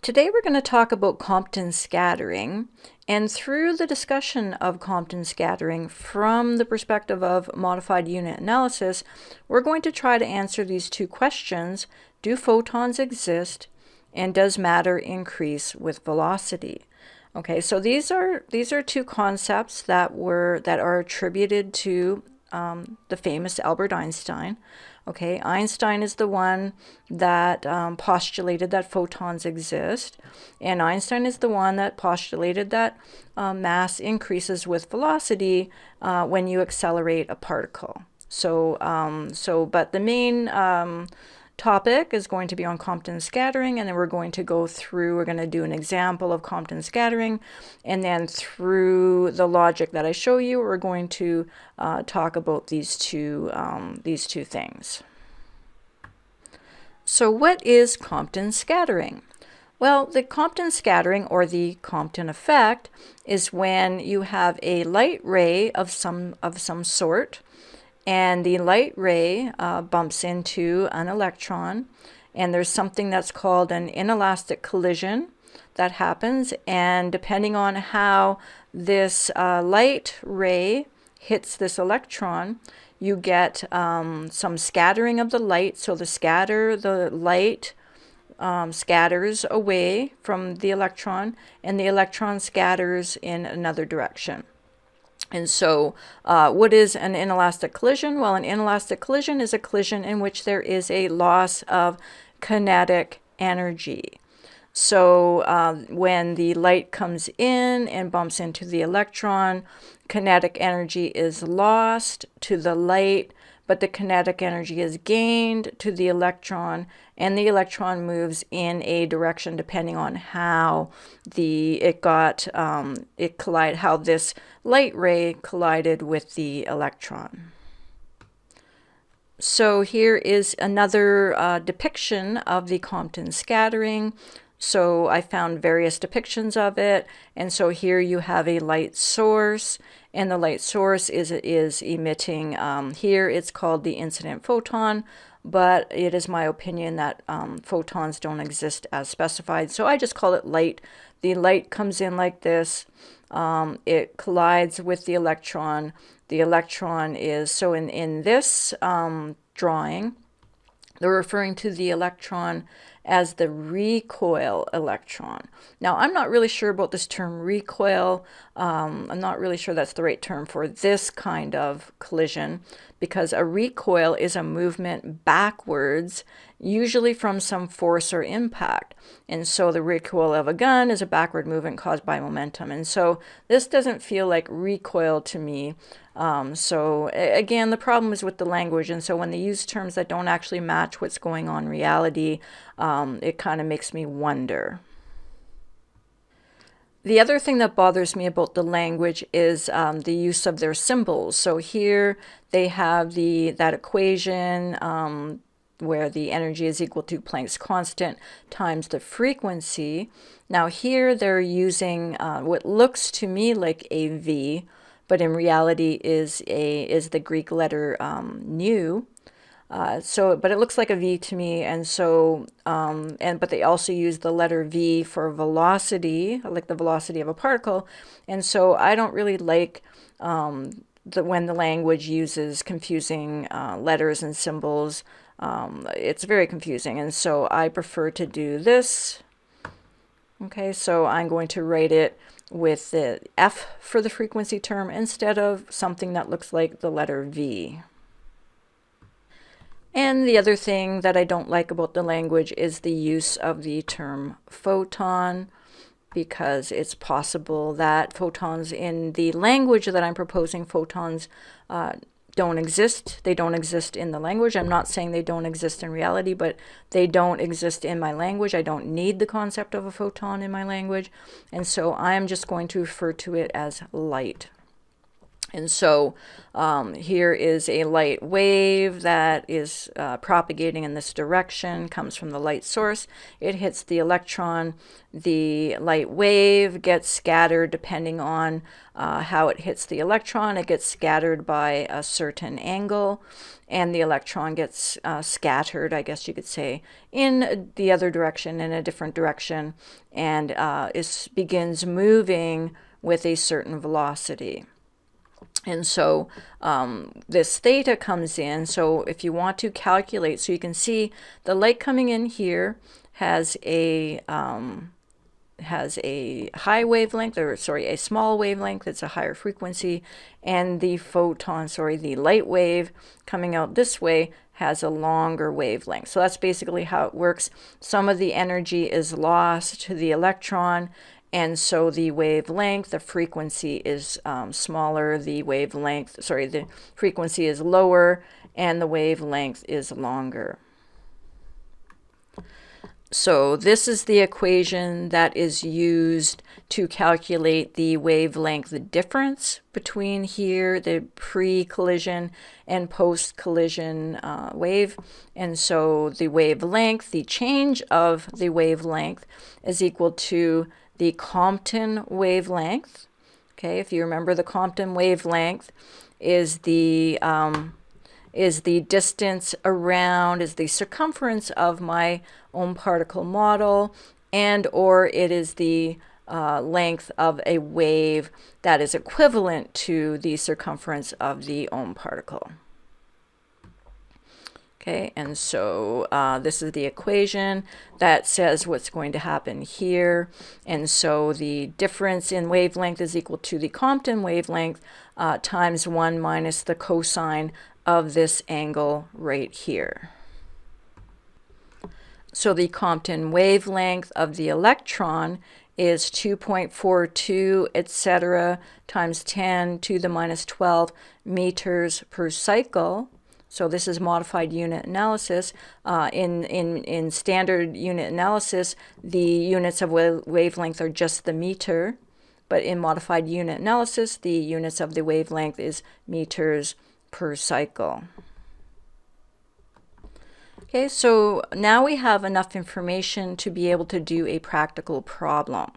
Today we're going to talk about Compton scattering, and through the discussion of Compton scattering from the perspective of modified unit analysis, we're going to try to answer these two questions: do photons exist, and does matter increase with velocity? Okay, so these are two concepts that are attributed to the famous Albert Einstein. Okay, Einstein is the one that postulated that photons exist, and Einstein is the one that postulated that mass increases with velocity when you accelerate a particle. But the main topic is going to be on Compton scattering, and then we're going to do an example of Compton scattering, and then through the logic that I show you, we're going to talk about these two things. So what is Compton scattering? Well, the Compton scattering, or the Compton effect, is when you have a light ray of some sort, and the light ray bumps into an electron, and there's something that's called an inelastic collision that happens, and depending on how this light ray hits this electron, you get some scattering of the light. So the light scatters away from the electron, and the electron scatters in another direction. And so what is an inelastic collision? Well, an inelastic collision is a collision in which there is a loss of kinetic energy. So when the light comes in and bumps into the electron, kinetic energy is lost to the light, but the kinetic energy is gained to the electron, and the electron moves in a direction depending on how how this light ray collided with the electron. So here is another depiction of the Compton scattering. So I found various depictions of it, and so here you have a light source, and the light source is emitting, here it's called the incident photon, but it is my opinion that photons don't exist as specified, so I just call it light. The light comes in like this, it collides with the electron. The electron is, so in this drawing, they're referring to the electron as the recoil electron. Now, I'm not really sure about this term recoil. I'm not really sure that's the right term for this kind of collision, because a recoil is a movement backwards, usually from some force or impact. And so the recoil of a gun is a backward movement caused by momentum. And so this doesn't feel like recoil to me. So again, the problem is with the language, and so when they use terms that don't actually match what's going on in reality, it kind of makes me wonder. The other thing that bothers me about the language is the use of their symbols. So here they have that equation where the energy is equal to Planck's constant times the frequency. Now here they're using what looks to me like a V, but in reality is the Greek letter nu. But it looks like a V to me, and so, but they also use the letter V for velocity, like the velocity of a particle, and so I don't really like when the language uses confusing letters and symbols. It's very confusing, and so I prefer to do this. Okay, so I'm going to write it with the F for the frequency term instead of something that looks like the letter V. And the other thing that I don't like about the language is the use of the term photon, because it's possible that photons, in the language that I'm proposing, photons don't exist. They don't exist in the language. I'm not saying they don't exist in reality, but they don't exist in my language. I don't need the concept of a photon in my language, and so I'm just going to refer to it as light. And so here is a light wave that is propagating in this direction, comes from the light source. It hits the electron. The light wave gets scattered depending on how it hits the electron. It gets scattered by a certain angle, and the electron gets scattered, I guess you could say, in the other direction, in a different direction, and begins moving with a certain velocity. And so this theta comes in. So if you want to calculate, so you can see the light coming in here has a high wavelength, or sorry, a small wavelength. It's a higher frequency, and the photon, sorry, the light wave coming out this way has a longer wavelength. So that's basically how it works. Some of the energy is lost to the electron, and so the wavelength, the frequency is smaller, the frequency is lower, and the wavelength is longer. So this is the equation that is used to calculate the wavelength difference between here, the pre-collision and post-collision wave. And so the wavelength, the change of the wavelength, is equal to the Compton wavelength. Okay, if you remember, the Compton wavelength is the distance around, is the circumference of my OMparticle model, and or it is the length of a wave that is equivalent to the circumference of the OMparticle. Okay, and so this is the equation that says what's going to happen here. And so the difference in wavelength is equal to the Compton wavelength times 1 minus the cosine of this angle right here. So the Compton wavelength of the electron is 2.42, etc., times 10 to the minus 12 meters per cycle. So this is modified unit analysis. In standard unit analysis, the units of wavelength are just the meter, but in modified unit analysis, the units of the wavelength is meters per cycle. Okay, so now we have enough information to be able to do a practical problem.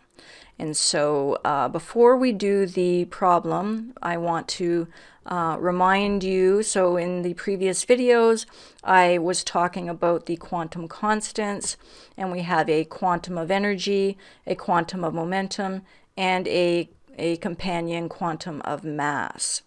And so before we do the problem, I want to remind you, so in the previous videos, I was talking about the quantum constants, and we have a quantum of energy, a quantum of momentum, and a companion quantum of mass.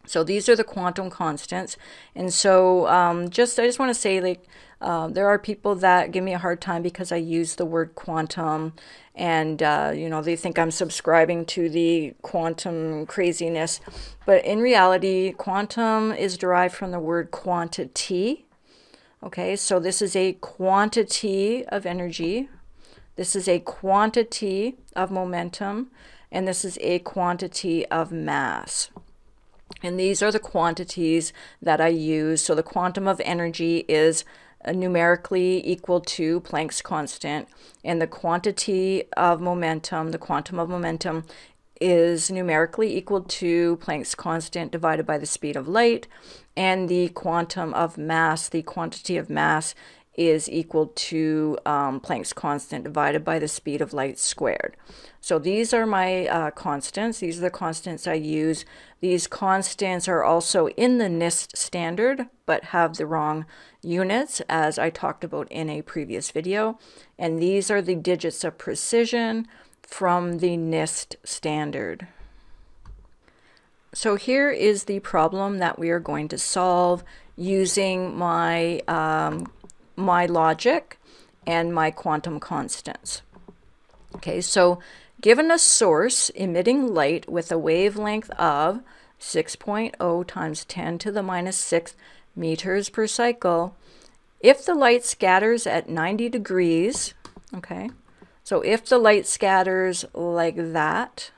So these are the quantum constants. And so I just want to say, like, there are people that give me a hard time because I use the word quantum, and you know, they think I'm subscribing to the quantum craziness. But in reality, quantum is derived from the word quantity. Okay, so this is a quantity of energy, this is a quantity of momentum, and this is a quantity of mass. And these are the quantities that I use. So the quantum of energy is numerically equal to Planck's constant, and the quantity of momentum, the quantum of momentum, is numerically equal to Planck's constant divided by the speed of light, and the quantum of mass, the quantity of mass, is equal to Planck's constant divided by the speed of light squared. So these are my constants. These are the constants I use. These constants are also in the NIST standard, but have the wrong units, as I talked about in a previous video. And these are the digits of precision from the NIST standard. So here is the problem that we are going to solve using my my logic and my quantum constants. Okay, so given a source emitting light with a wavelength of 6.0 times 10 to the minus 6 meters per cycle, if the light scatters at 90 degrees, okay, so if the light scatters like that,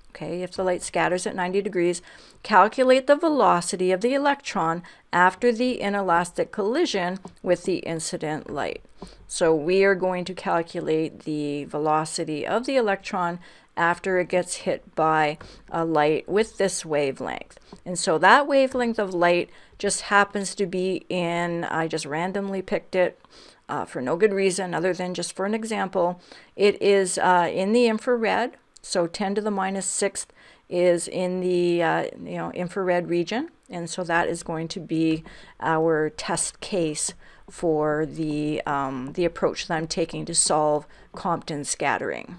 okay, if the light scatters at 90 degrees, calculate the velocity of the electron after the inelastic collision with the incident light. So we are going to calculate the velocity of the electron after it gets hit by a light with this wavelength. And so that wavelength of light just happens to be in, I just randomly picked it for no good reason other than just for an example. It is in the infrared, so 10 to the minus 6th is in the infrared region, and so that is going to be our test case for the approach that I'm taking to solve Compton scattering.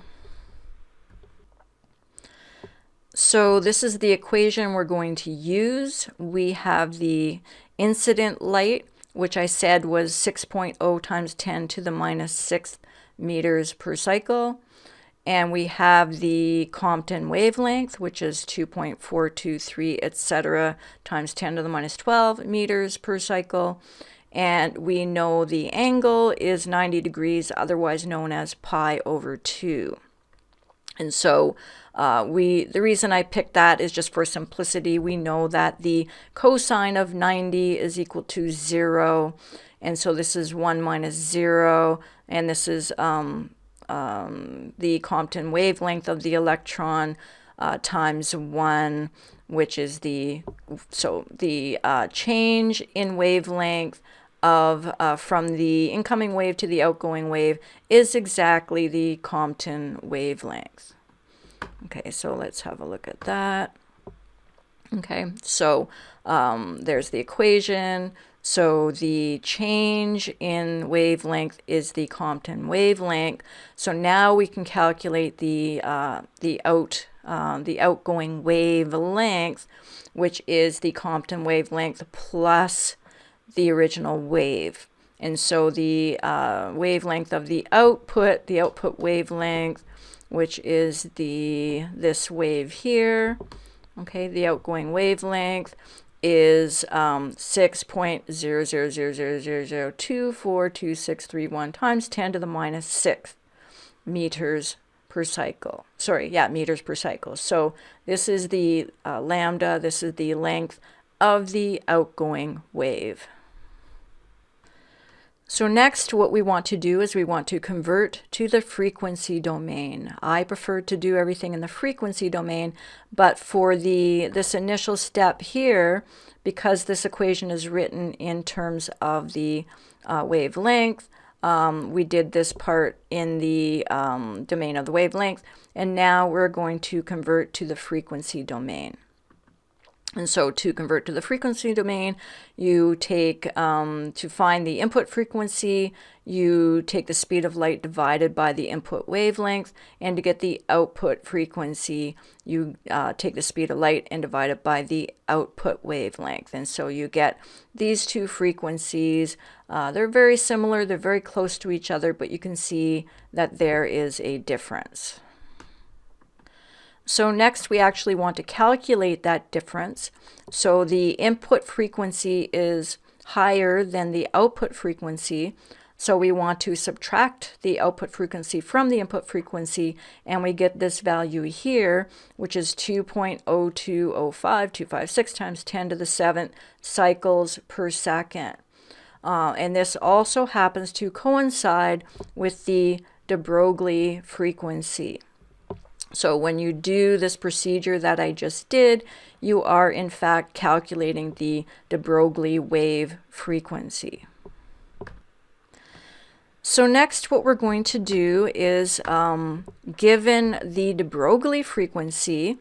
So this is the equation we're going to use. We have the incident light, which I said was 6.0 times 10 to the minus 6th meters per cycle. And we have the Compton wavelength, which is 2.423, etc., times 10 to the minus 12 meters per cycle. And we know the angle is 90 degrees, otherwise known as pi over 2. And so the reason I picked that is just for simplicity. We know that the cosine of 90 is equal to 0. And so this is 1 minus 0. And this is the Compton wavelength of the electron times 1, which is the change in wavelength of from the incoming wave to the outgoing wave is exactly the Compton wavelength. Okay, so let's have a look at that. Okay, so there's the equation. So the change in wavelength is the Compton wavelength. So now we can calculate the outgoing wavelength, which is the Compton wavelength plus the original wave. And so the wavelength of the output wavelength, which is this wave here, okay, the outgoing wavelength is 6.00000024263 times 10 to the minus 6 meters per cycle. Meters per cycle. So this is the lambda, this is the length of the outgoing wave. So next, what we want to do is we want to convert to the frequency domain. I prefer to do everything in the frequency domain, but for this initial step here, because this equation is written in terms of the wavelength, we did this part in the domain of the wavelength, and now we're going to convert to the frequency domain. And so to convert to the frequency domain, you take, to find the input frequency, you take the speed of light divided by the input wavelength, and to get the output frequency, you take the speed of light and divide it by the output wavelength. And so you get these two frequencies. They're very similar, they're very close to each other, but you can see that there is a difference. So next we actually want to calculate that difference. So the input frequency is higher than the output frequency. So we want to subtract the output frequency from the input frequency, and we get this value here, which is 2.0205256 times 10 to the 7th cycles per second. And this also happens to coincide with the de Broglie frequency. So when you do this procedure that I just did, you are in fact calculating the de Broglie wave frequency. So next what we're going to do is, given the de Broglie frequency,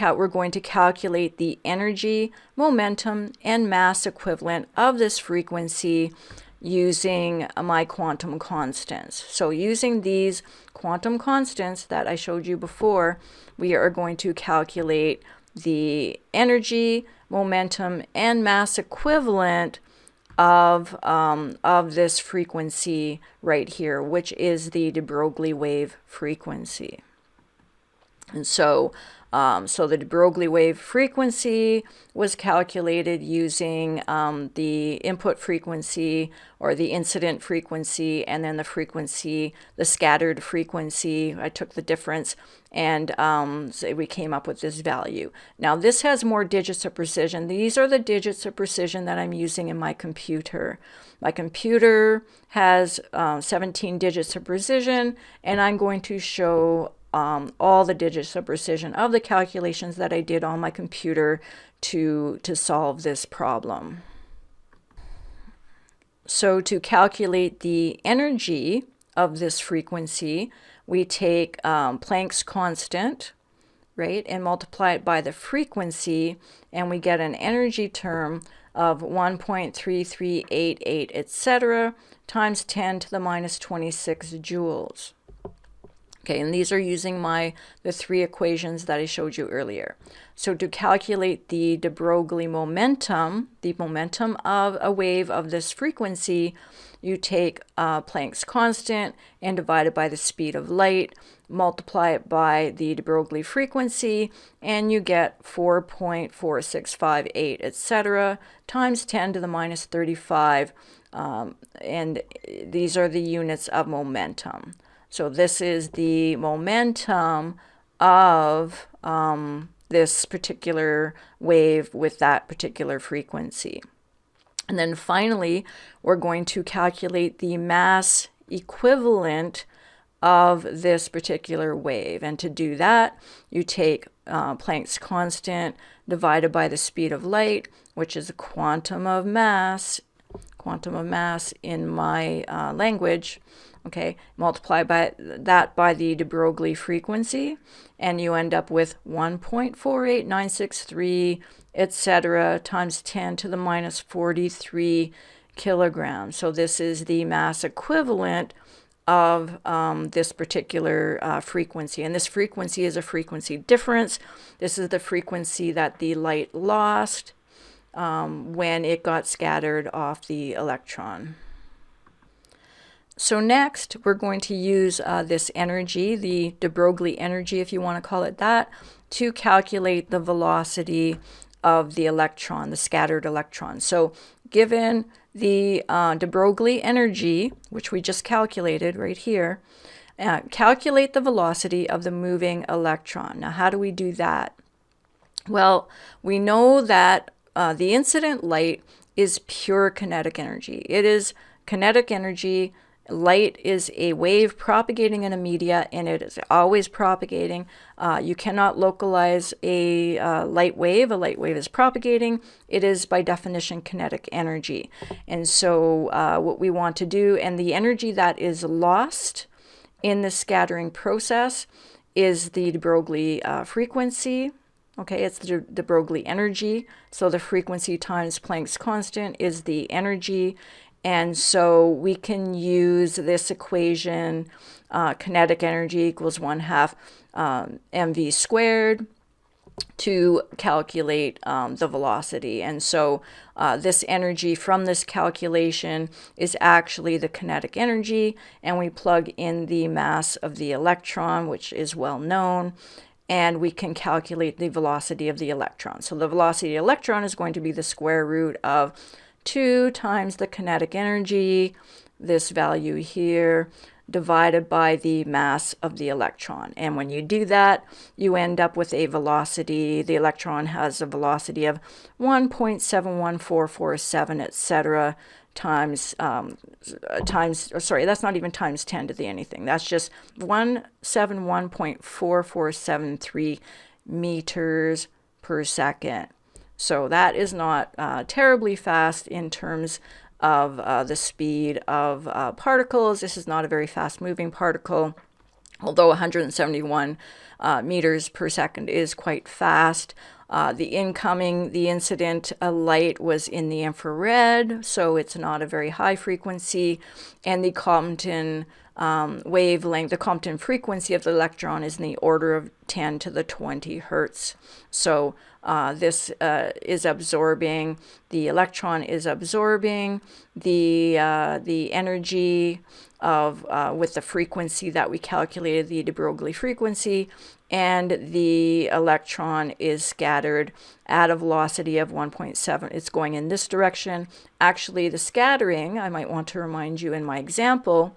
we're going to calculate the energy, momentum, and mass equivalent of this frequency using my quantum constants. So using these quantum constants that I showed you before, we are going to calculate the energy, momentum, and mass equivalent of this frequency right here, which is the de Broglie wave frequency. And so the de Broglie wave frequency was calculated using the input frequency or the incident frequency, and then the frequency, the scattered frequency. I took the difference, and so we came up with this value. Now this has more digits of precision. These are the digits of precision that I'm using in my computer. My computer has 17 digits of precision, and I'm going to show all the digits of precision of the calculations that I did on my computer to solve this problem. So to calculate the energy of this frequency, we take Planck's constant, right, and multiply it by the frequency, and we get an energy term of 1.3388, etc., times 10 to the minus 26 joules. Okay, and these are using the three equations that I showed you earlier. So to calculate the de Broglie momentum, the momentum of a wave of this frequency, you take Planck's constant and divide it by the speed of light, multiply it by the de Broglie frequency, and you get 4.4658, etc., times 10 to the minus 35, and these are the units of momentum. So this is the momentum of this particular wave with that particular frequency. And then finally, we're going to calculate the mass equivalent of this particular wave. And to do that, you take Planck's constant divided by the speed of light, which is a quantum of mass in my language. Okay, multiply by the de Broglie frequency, and you end up with 1.48963, etc., times 10 to the minus 43 kilograms. So this is the mass equivalent of this particular frequency. And this frequency is a frequency difference. This is the frequency that the light lost when it got scattered off the electron. So next, we're going to use this energy, the de Broglie energy, if you want to call it that, to calculate the velocity of the electron, the scattered electron. So given the de Broglie energy, which we just calculated right here, calculate the velocity of the moving electron. Now, how do we do that? Well, we know that the incident light is pure kinetic energy. It is kinetic energy. Light is a wave propagating in a media, and it is always propagating. You cannot localize a light wave. A light wave is propagating. It is, by definition, kinetic energy. And so what we want to do, and the energy that is lost in the scattering process is the de Broglie frequency. Okay, it's the de Broglie energy. So the frequency times Planck's constant is the energy. And so we can use this equation, kinetic energy equals 1/2 mv squared, to calculate the velocity. And so this energy from this calculation is actually the kinetic energy, and we plug in the mass of the electron, which is well known, and we can calculate the velocity of the electron. So the velocity of the electron is going to be the square root of 2 times the kinetic energy, this value here, divided by the mass of the electron. And when you do that, you end up with a velocity. The electron has a velocity of 1.71447, etc., times, sorry, that's not even times 10 to the anything. That's just 171.4473 meters per second. So that is not terribly fast in terms of the speed of particles. This is not a very fast moving particle, although 171 meters per second is quite fast. The incident light was in the infrared, so it's not a very high frequency, and the Compton wavelength, the Compton frequency of the electron is in the order of 10 to the 20 hertz. So this is absorbing, the electron is absorbing the energy of with the frequency that we calculated, the de Broglie frequency, and the electron is scattered at a velocity of 1.7. It's going in this direction. Actually, the scattering, I might want to remind you in my example,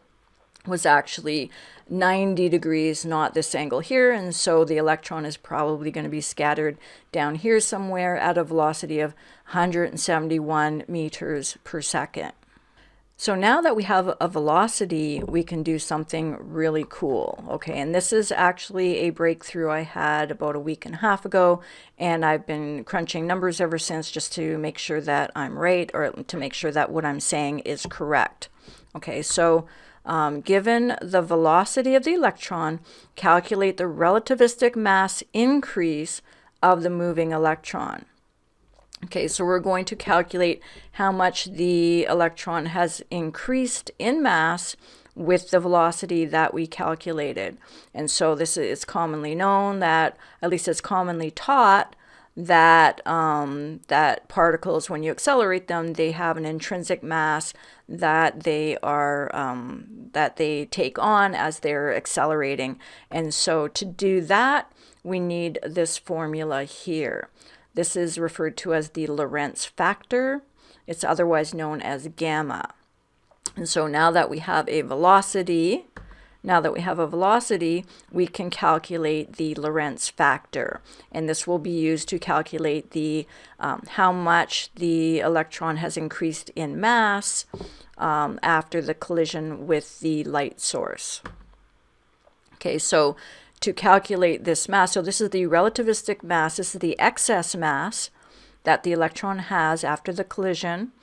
was actually 90 degrees, not this angle here, and so the electron is probably going to be scattered down here somewhere at a velocity of 171 meters per second. So now that we have a velocity, we can do something really cool. Okay, and this is actually a breakthrough I had about a week and a half ago, and I've been crunching numbers ever since just to make sure that I'm right, or to make sure that what I'm saying is correct. Okay, so given the velocity of the electron, calculate the relativistic mass increase of the moving electron. Okay, so we're going to calculate how much the electron has increased in mass with the velocity that we calculated. And so this is commonly known that, at least it's commonly taught, that that particles, when you accelerate them, they have an intrinsic mass that they are that they take on as they're accelerating. And so to do that, we need this formula here. This is referred to as the Lorenz factor. It's otherwise known as gamma. And so now that we have a velocity, we can calculate the Lorenz factor. And this will be used to calculate the how much the electron has increased in mass after the collision with the light source. Okay, so to calculate this mass, so this is the relativistic mass, this is the excess mass that the electron has after the collision.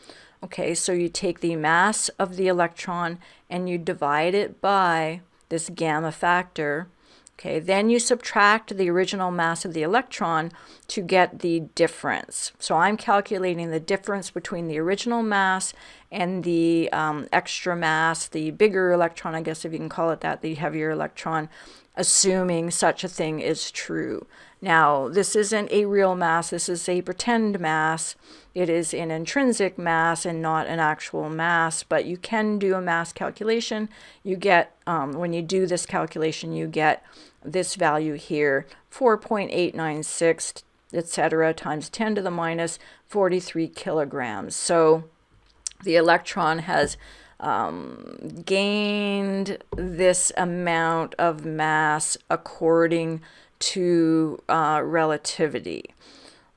Okay, so you take the mass of the electron and you divide it by this gamma factor. Okay, then you subtract the original mass of the electron to get the difference. So I'm calculating the difference between the original mass and the extra mass, the bigger electron, I guess if you can call it that, the heavier electron, assuming such a thing is true. Now, this isn't a real mass, this is a pretend mass. It is an intrinsic mass and not an actual mass, but you can do a mass calculation. You get, when you do this calculation, you get this value here, 4.896, etc., times 10 to the minus 43 kilograms. So the electron has gained this amount of mass according to relativity.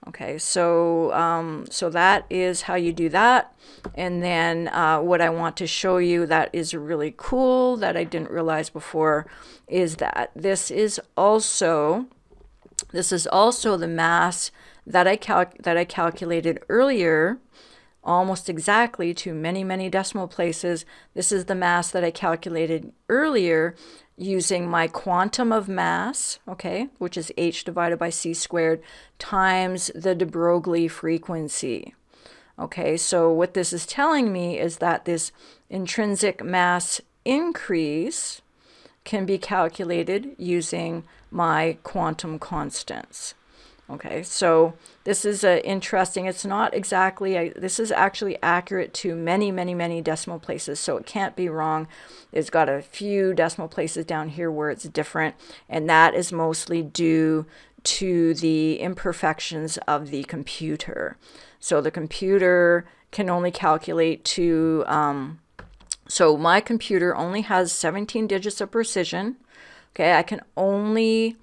Okay, so so that is how you do that. And then what I want to show you that is really cool that I didn't realize before is that this is also the mass that I calculated earlier, almost exactly to many, many decimal places. This is the mass that I calculated earlier using my quantum of mass, okay, which is h divided by c squared, times the de Broglie frequency. Okay, so what this is telling me is that this intrinsic mass increase can be calculated using my quantum constants. Okay, so this is interesting. It's not exactly, this is actually accurate to many, many, many decimal places, so it can't be wrong. It's got a few decimal places down here where it's different, and that is mostly due to the imperfections of the computer. So the computer can only calculate to, so my computer only has 17 digits of precision. Okay, I can only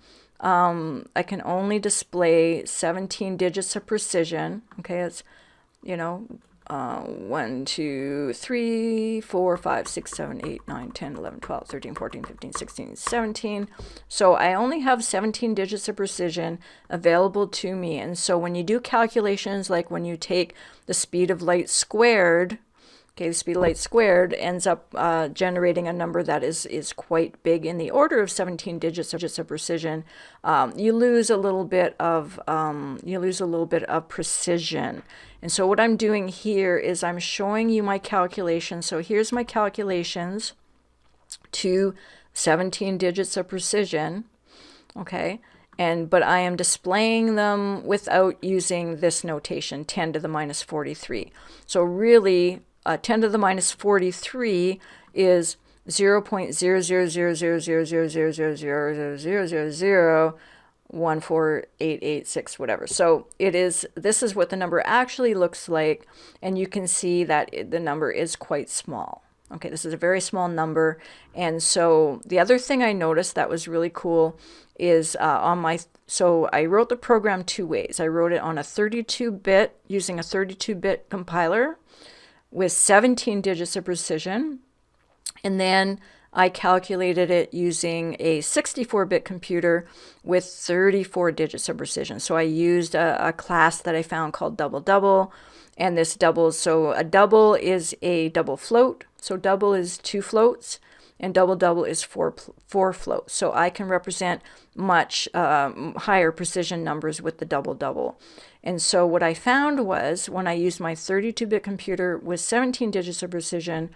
display 17 digits of precision. Okay, it's, 1, 2, 3, 4, 5, 6, 7, 8, 9, 10, 11, 12, 13, 14, 15, 16, 17. So I only have 17 digits of precision available to me. And so when you do calculations, like when you take the speed of light squared, okay, the speed of light squared ends up generating a number that is quite big, in the order of 17 digits of precision. You lose a little bit of precision. And so what I'm doing here is I'm showing you my calculations. So here's my calculations to 17 digits of precision. Okay, but I am displaying them without using this notation, 10 to the minus 43. So really, 10 to the minus 43 is 0.000000000000148886, whatever. So this is what the number actually looks like, and you can see that the number is quite small. Okay, this is a very small number. And so the other thing I noticed that was really cool is so I wrote the program two ways. I wrote it on a 32-bit, using a 32-bit compiler, with 17 digits of precision. And then I calculated it using a 64-bit computer with 34 digits of precision. So I used a class that I found called double double, and this doubles. So a double is a double float. So double is 2 floats, and double double is four floats. So I can represent much higher precision numbers with the double double. And so what I found was when I used my 32-bit computer with 17 digits of precision,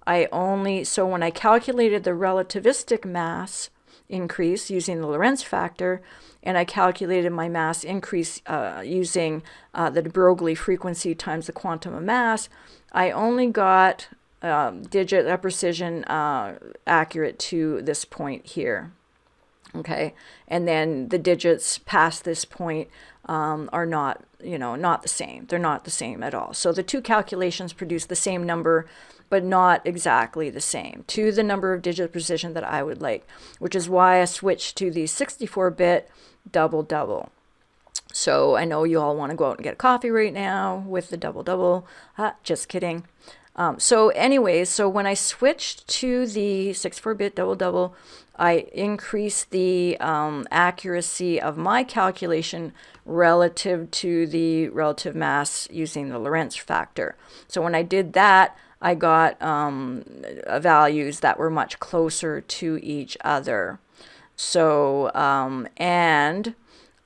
so when I calculated the relativistic mass increase using the Lorenz factor, and I calculated my mass increase using the Broglie frequency times the quantum of mass, I only got digit of precision accurate to this point here. Okay, and then the digits past this point are not, not the same. They're not the same at all. So the two calculations produce the same number, but not exactly the same to the number of digit precision that I would like, which is why I switched to the 64-bit double double. So I know you all want to go out and get a coffee right now with the double double. Just kidding. So anyways, so when I switched to the 64-bit double double, I increased the accuracy of my calculation relative to the relative mass using the Lorenz factor. So when I did that, I got values that were much closer to each other. So,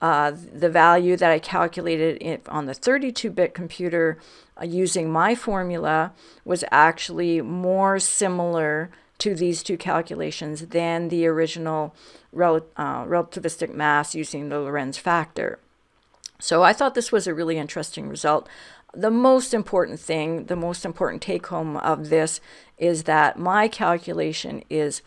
the value that I calculated on the 32-bit computer using my formula was actually more similar to these two calculations than the original relativistic mass using the Lorenz factor. So I thought this was a really interesting result. The most important thing, the most important take-home of this is that my calculation is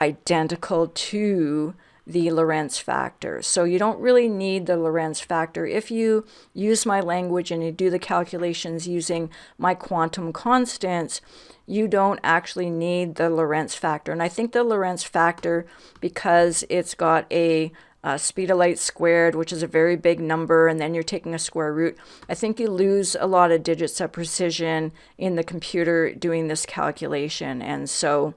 identical to the Lorenz factor. So you don't really need the Lorenz factor. If you use my language and you do the calculations using my quantum constants, you don't actually need the Lorenz factor. And I think the Lorenz factor, because it's got a speed of light squared, which is a very big number, and then you're taking a square root, I think you lose a lot of digits of precision in the computer doing this calculation. And so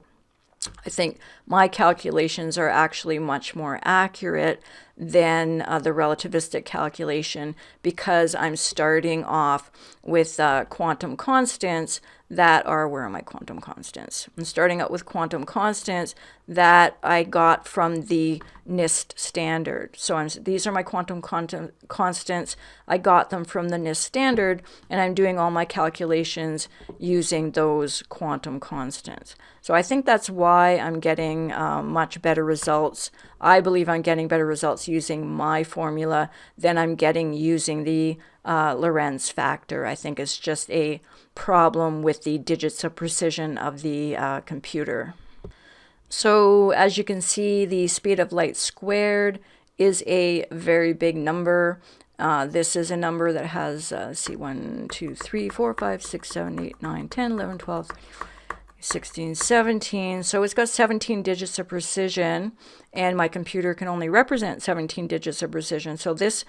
I think my calculations are actually much more accurate than the relativistic calculation, because I'm starting off with quantum constants that are, where are my quantum constants? I'm starting out with quantum constants that I got from the NIST standard. So these are my quantum constants. I got them from the NIST standard, and I'm doing all my calculations using those quantum constants. So I think that's why I'm getting much better results. I believe I'm getting better results using my formula than I'm getting using the Lorenz factor. I think it's just a problem with the digits of precision of the computer. So as you can see, the speed of light squared is a very big number. This is a number that has, 1, 2, 3, 4, 5, 6, 7, 8, 9, 10, 11, 12, 16, 17. So it's got 17 digits of precision, and my computer can only represent 17 digits of precision. So this,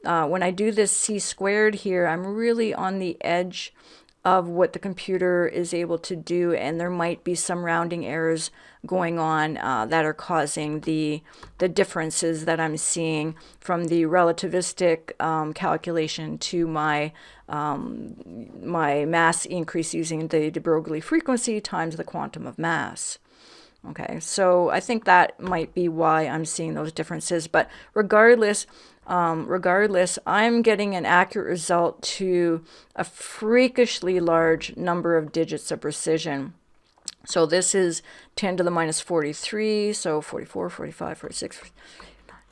when I do this c squared here, I'm really on the edge of what the computer is able to do, and there might be some rounding errors going on that are causing the differences that I'm seeing from the relativistic calculation to my my mass increase using the de Broglie frequency times the quantum of mass. Okay, so I think that might be why I'm seeing those differences, but regardless, I'm getting an accurate result to a freakishly large number of digits of precision. So this is 10 to the minus 43, so 44, 45, 46,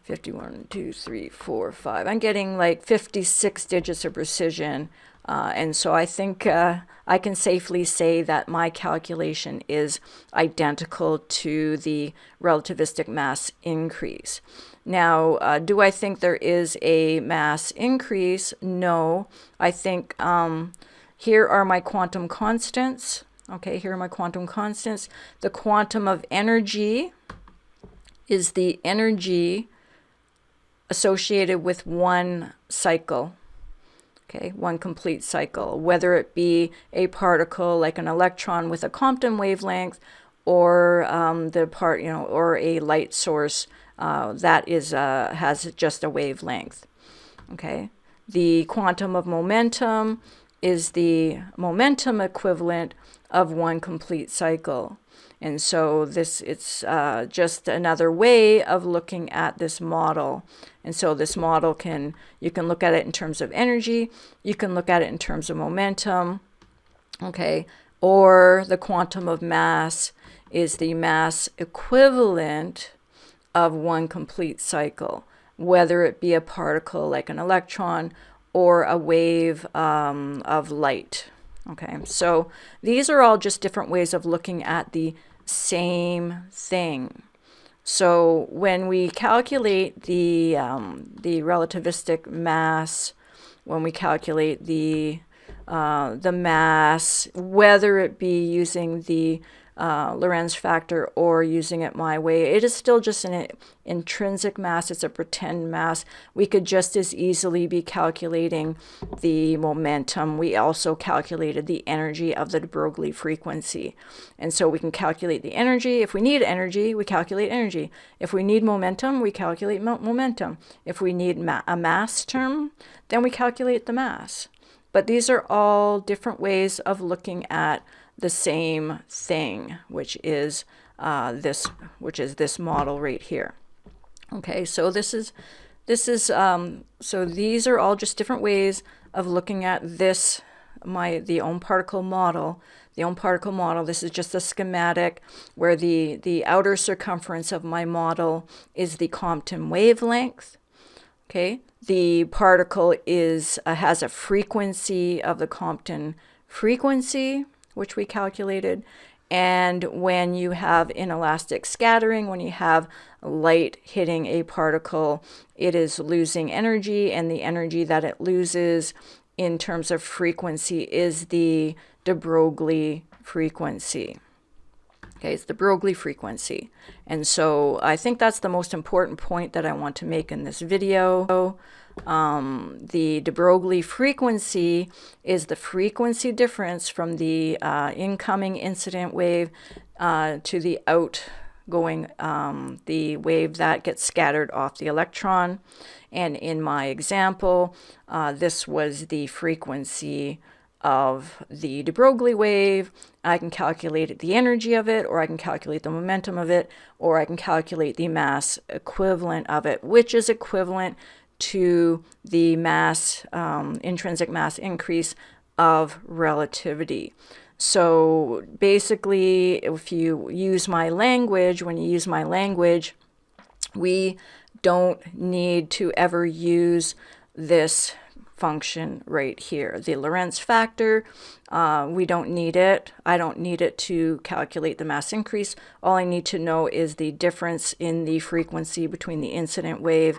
51, 2, 3, 4, 5. I'm getting like 56 digits of precision. And so I think I can safely say that my calculation is identical to the relativistic mass increase. Now, do I think there is a mass increase? No. I think here are my quantum constants. Okay, here are my quantum constants. The quantum of energy is the energy associated with one cycle. Okay, one complete cycle, whether it be a particle like an electron with a Compton wavelength, or or a light source that is has just a wavelength. Okay, the quantum of momentum is the momentum equivalent of one complete cycle. And so it's just another way of looking at this model. And so this model you can look at it in terms of energy, you can look at it in terms of momentum, okay, or the quantum of mass is the mass equivalent of one complete cycle, whether it be a particle like an electron or a wave of light. Okay, so these are all just different ways of looking at the same thing. So when we calculate the relativistic mass, when we calculate the mass, whether it be using the Lorenz factor or using it my way, it is still just an intrinsic mass. It's a pretend mass. We could just as easily be calculating the momentum. We also calculated the energy of the de Broglie frequency. And so we can calculate the energy. If we need energy, we calculate energy. If we need momentum, we calculate momentum. If we need a mass term, then we calculate the mass. But these are all different ways of looking at the same thing, which is this model right here. Okay, so so these are all just different ways of looking at this, the OMparticle model. The OMparticle model, this is just a schematic where the outer circumference of my model is the Compton wavelength. Okay, the particle has a frequency of the Compton frequency, which we calculated. And when you have inelastic scattering, when you have light hitting a particle, it is losing energy, and the energy that it loses in terms of frequency is the de Broglie frequency. Okay, it's the Broglie frequency. And so I think that's the most important point that I want to make in this video. The de Broglie frequency is the frequency difference from the incoming incident wave to the outgoing, the wave that gets scattered off the electron. And in my example, this was the frequency of the de Broglie wave. I can calculate the energy of it, or I can calculate the momentum of it, or I can calculate the mass equivalent of it, which is equivalent to the mass, intrinsic mass increase of relativity. So basically, if you use my language, when you use my language, we don't need to ever use this function right here. The Lorenz factor, we don't need it. I don't need it to calculate the mass increase. All I need to know is the difference in the frequency between the incident wave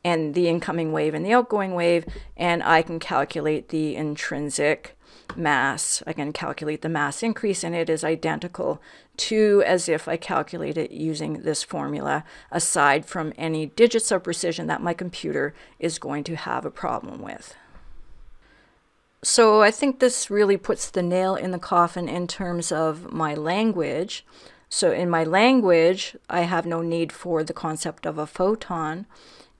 and the incoming wave and the outgoing wave, and I can calculate the intrinsic mass. I can calculate the mass increase, and it is identical to as if I calculate it using this formula, aside from any digits of precision that my computer is going to have a problem with. So I think this really puts the nail in the coffin in terms of my language. So in my language, I have no need for the concept of a photon.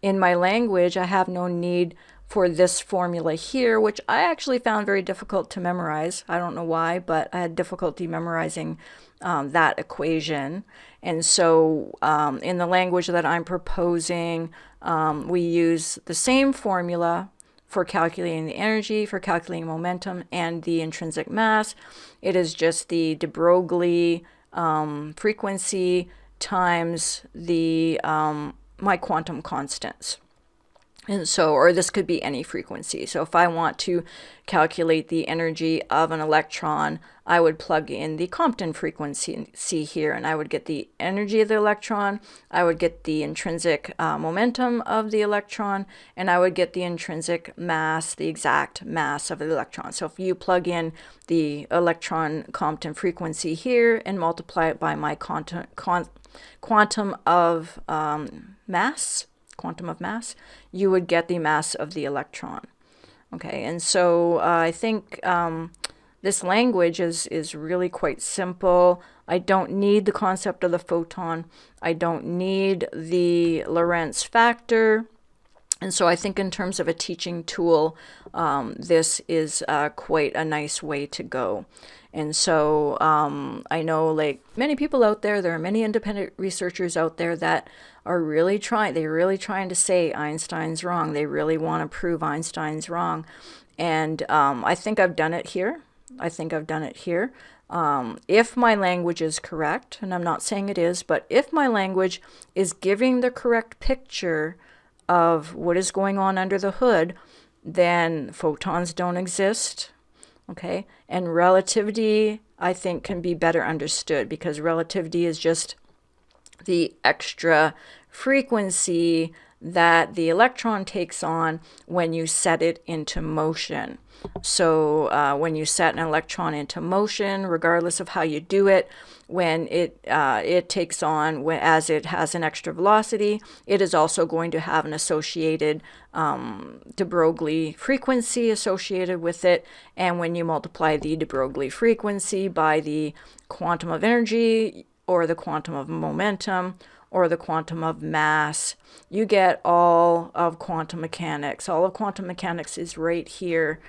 In my language, I have no need for this formula here, which I actually found very difficult to memorize. I don't know why, but I had difficulty memorizing that equation. And so in the language that I'm proposing, we use the same formula for calculating the energy, for calculating momentum, and the intrinsic mass. It is just the de Broglie frequency times the my quantum constants. And so, or this could be any frequency. So if I want to calculate the energy of an electron, I would plug in the Compton frequency here, and I would get the energy of the electron, I would get the intrinsic momentum of the electron, and I would get the intrinsic mass, the exact mass of the electron. So if you plug in the electron Compton frequency here and multiply it by my quantum of mass, you would get the mass of the electron. Okay, and so I think this language is really quite simple. I don't need the concept of the photon. I don't need the Lorenz factor. And so I think in terms of a teaching tool, this is quite a nice way to go. And so I know, like many people out there, there are many independent researchers out there that are really trying to say Einstein's wrong. They really want to prove Einstein's wrong. And I think I've done it here. If my language is correct, and I'm not saying it is, but if my language is giving the correct picture of what is going on under the hood, then photons don't exist. Okay, and relativity, I think, can be better understood, because relativity is just the extra frequency that the electron takes on when you set it into motion. So when you set an electron into motion, regardless of how you do it, when it takes on, as it has an extra velocity, it is also going to have an associated de Broglie frequency associated with it. And when you multiply the de Broglie frequency by the quantum of energy, or the quantum of momentum, or the quantum of mass, you get all of quantum mechanics. All of quantum mechanics is right here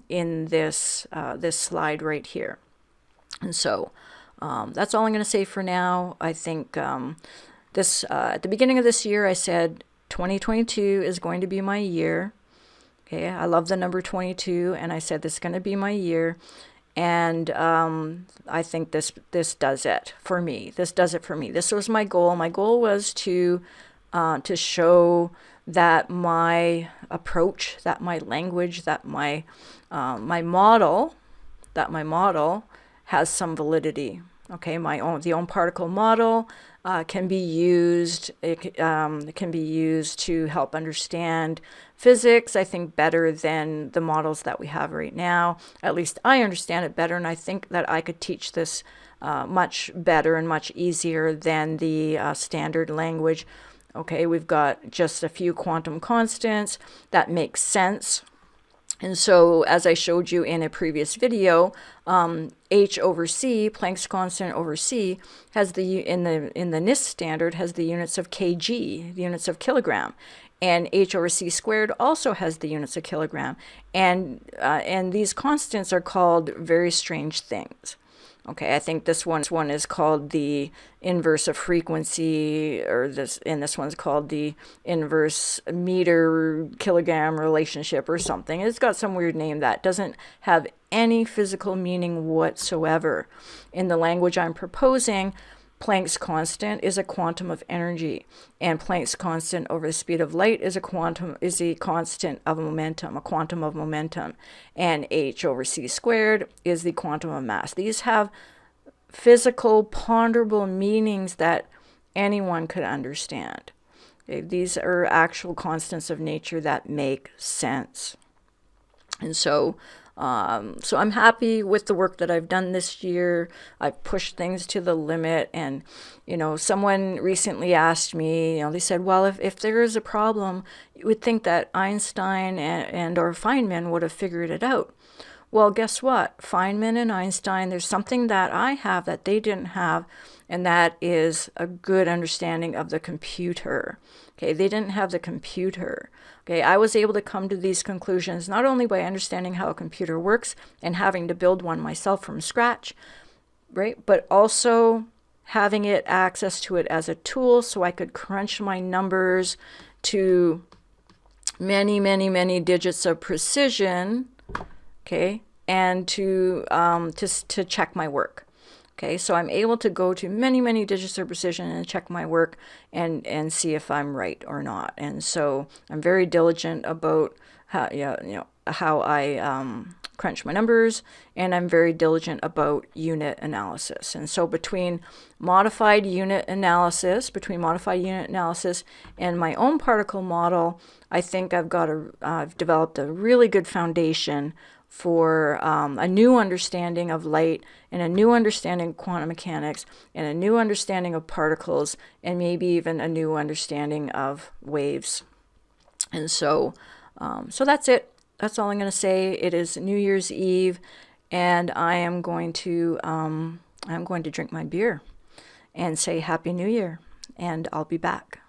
in this slide right here. And so that's all I'm going to say for now. I think at the beginning of this year, I said 2022 is going to be my year. Okay, I love the number 22, and I said this is going to be my year. And I think this does it for me. This does it for me. This was my goal. My goal was to show that my approach, that my language, that my model has some validity. Okay, the own particle model can be used. It can be used to help understand physics, I think, better than the models that we have right now. At least I understand it better, and I think that I could teach this much better and much easier than the standard language. Okay, we've got just a few quantum constants that make sense. And so, as I showed you in a previous video, h over c, Planck's constant over c, has in the NIST standard has the units of kg, the units of kilogram, and h over c squared also has the units of kilogram, and these constants are called very strange things. Okay, I think this one is called the inverse of frequency, or this one's called the inverse meter kilogram relationship or something. It's got some weird name that doesn't have any physical meaning whatsoever. In the language I'm proposing, Planck's constant is a quantum of energy, and Planck's constant over the speed of light is a constant of momentum, a quantum of momentum, and h over c squared is the quantum of mass. These have physical, ponderable meanings that anyone could understand. Okay, these are actual constants of nature that make sense. And so I'm happy with the work that I've done this year. I've pushed things to the limit. And, someone recently asked me, they said, well, if there is a problem, you would think that Einstein and or Feynman would have figured it out. Well, guess what? Feynman and Einstein, there's something that I have that they didn't have, and that is a good understanding of the computer. Okay, they didn't have the computer. Okay, I was able to come to these conclusions not only by understanding how a computer works and having to build one myself from scratch, right, but also having access to it as a tool so I could crunch my numbers to many, many, many digits of precision, okay, and to check my work. Okay, so I'm able to go to many, many digits of precision and check my work and see if I'm right or not. And so I'm very diligent about how I crunch my numbers, and I'm very diligent about unit analysis. And so between modified unit analysis and my own particle model, I think I've developed a really good foundation for a new understanding of light, and a new understanding of quantum mechanics, and a new understanding of particles, and maybe even a new understanding of waves. And so that's it. That's all I'm going to say. It is New Year's Eve, and I'm going to drink my beer and say Happy New Year, and I'll be back.